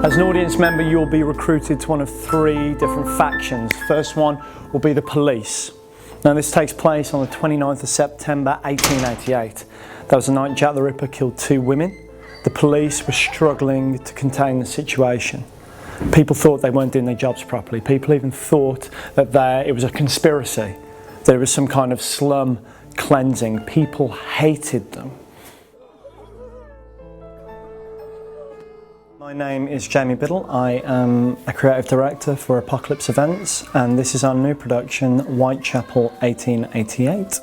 As an audience member, you'll be recruited to one of three different factions. First one will be the police. Now this takes place on the 29th of September 1888. That was the night Jack the Ripper killed 2 women. The police were struggling to contain the situation. People thought they weren't doing their jobs properly. People even thought that it was a conspiracy. There was some kind of slum cleansing. People hated them. My name is Jamie Biddle. I am a creative director for Apocalypse Events, and this is our new production, Whitechapel 1888.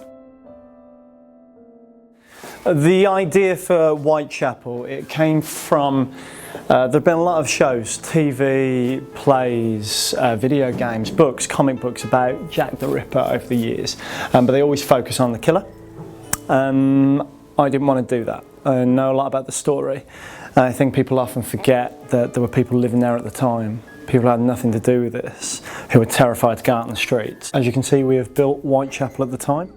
The idea for Whitechapel, it came from, there have been a lot of shows, TV, plays, video games, books, comic books about Jack the Ripper over the years, but they always focus on the killer. I didn't want to do that. I know a lot about the story. I think people often forget that there were people living there at the time. People who had nothing to do with this, who were terrified to go out on the streets. As you can see, we have built Whitechapel at the time.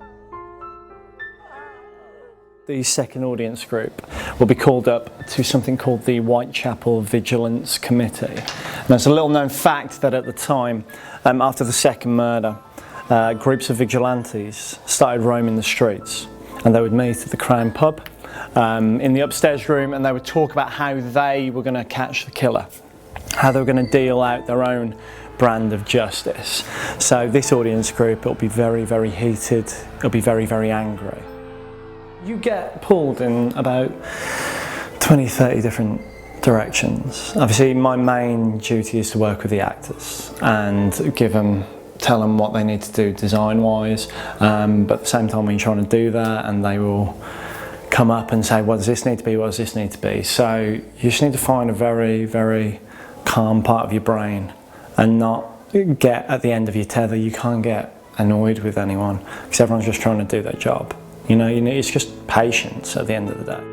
The second audience group will be called up to something called the Whitechapel Vigilance Committee. Now, it's a little known fact that at the time, after the second murder, groups of vigilantes started roaming the streets, and they would meet at the Crown pub in the upstairs room, and they would talk about how they were going to catch the killer, how they were going to deal out their own brand of justice. So this audience group, it'll be very, very heated, it'll be very, very angry. You get pulled in about 20-30 different directions. Obviously my main duty is to work with the actors and tell them what they need to do design-wise, but at the same time when you're trying to do that, and they will come up and say, what does this need to be, what does this need to be? So you just need to find a very, very calm part of your brain and not get at the end of your tether. You can't get annoyed with anyone because everyone's just trying to do their job. You know, it's just patience at the end of the day.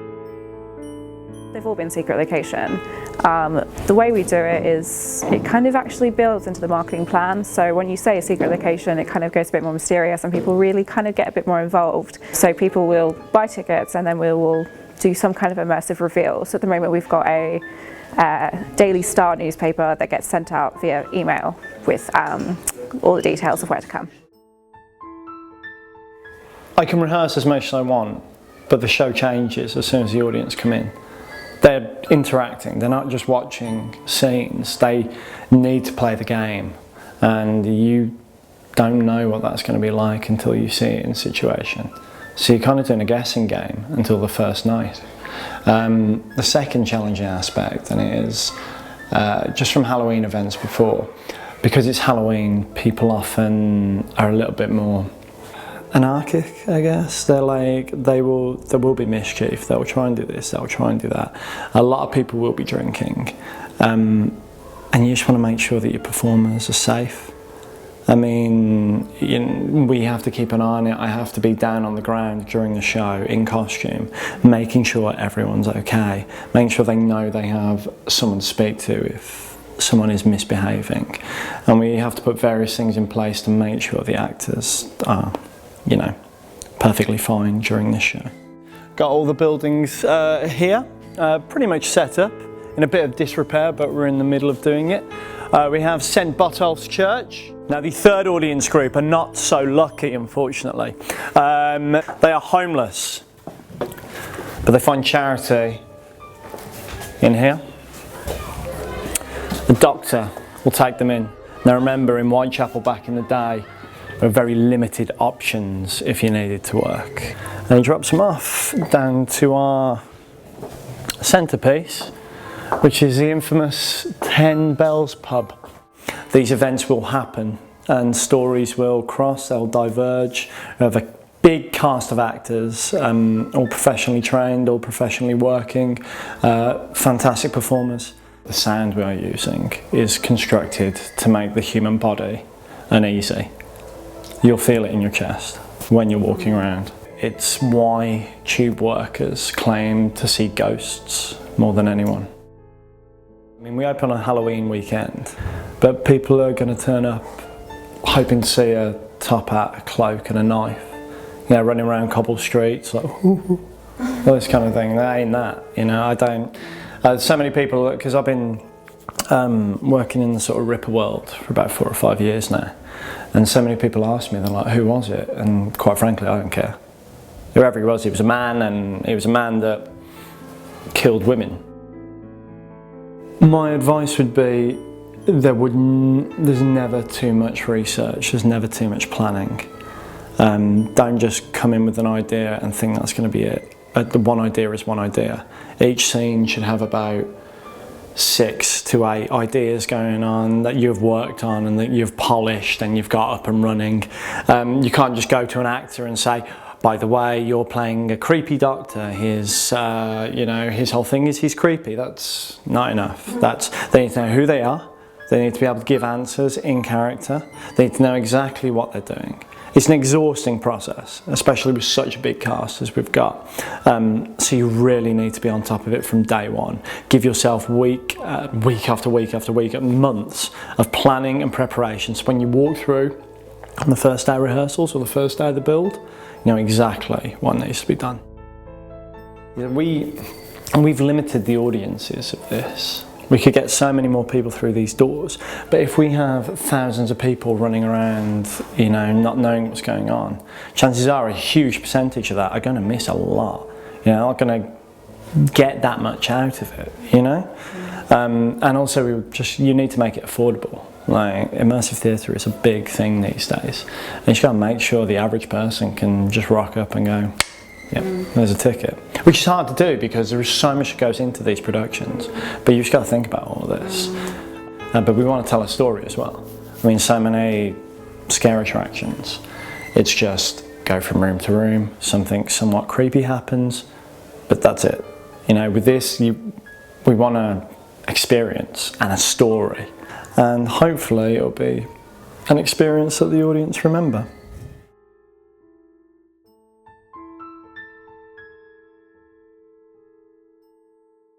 They've all been secret location. The way we do it is, it kind of actually builds into the marketing plan. So when you say a secret location, it kind of goes a bit more mysterious and people really kind of get a bit more involved. So people will buy tickets and then we will do some kind of immersive reveal. So at the moment we've got a Daily Star newspaper that gets sent out via email with all the details of where to come. I can rehearse as much as I want, but the show changes as soon as the audience come in. They're interacting, they're not just watching scenes, they need to play the game, and you don't know what that's going to be like until you see it in a situation. So you're kind of doing a guessing game until the first night. The second challenging aspect, and it is just from Halloween events before, because it's Halloween, people often are a little bit more anarchic, I guess. They're like, there will be mischief, they'll try and do this, they'll try and do that. A lot of people will be drinking, and you just want to make sure that your performers are safe. I mean, we have to keep an eye on it. I have to be down on the ground during the show in costume, making sure everyone's okay, making sure they know they have someone to speak to if someone is misbehaving. And we have to put various things in place to make sure the actors are, you know, perfectly fine during this show. Got all the buildings here, pretty much set up, in a bit of disrepair, but we're in the middle of doing it. We have St. Botolph's Church. Now the third audience group are not so lucky, unfortunately. They are homeless, but they find charity in here. The doctor will take them in. Now remember, in Whitechapel back in the day, there were very limited options if you needed to work. And he drops them off down to our centrepiece, which is the infamous 10 Bells pub. These events will happen and stories will cross, they'll diverge. We have a big cast of actors, all professionally trained, all professionally working, fantastic performers. The sound we are using is constructed to make the human body uneasy. You'll feel it in your chest when you're walking around. It's why tube workers claim to see ghosts more than anyone. I mean, we open on Halloween weekend, but people are going to turn up hoping to see a top hat, a cloak and a knife. You know, running around cobbled streets, like, all this kind of thing. That ain't that, you know, I don't... so many people, because I've been working in the sort of Ripper world for about 4 or 5 years now, and so many people ask me, they're like, who was it? And quite frankly, I don't care. Whoever he was a man, and he was a man that killed women. My advice would be, there's never too much research, there's never too much planning. Don't just come in with an idea and think that's going to be it. The one idea is one idea. Each scene should have about 6 to 8 ideas going on that you've worked on and that you've polished and you've got up and running. You can't just go to an actor and say, by the way, you're playing a creepy doctor. His whole thing is he's creepy. That's not enough. They need to know who they are. They need to be able to give answers in character. They need to know exactly what they're doing. It's an exhausting process, especially with such a big cast as we've got. So you really need to be on top of it from day one. Give yourself week after week after week, months of planning and preparation. So when you walk through on the first day of rehearsals or the first day of the build, you know exactly what needs to be done. We've limited the audiences of this. We could get so many more people through these doors, but if we have thousands of people running around, not knowing what's going on, chances are a huge percentage of that are going to miss a lot. Not going to get that much out of it, And also, you need to make it affordable. Like, immersive theatre is a big thing these days, and you just got to make sure the average person can just rock up and go, yep, there's a ticket. Which is hard to do because there is so much that goes into these productions, but you've just got to think about all of this. But we want to tell a story as well. I mean, so many scare attractions, it's just go from room to room, something somewhat creepy happens, but that's it. With this, we want an experience and a story, and hopefully it'll be an experience that the audience remember.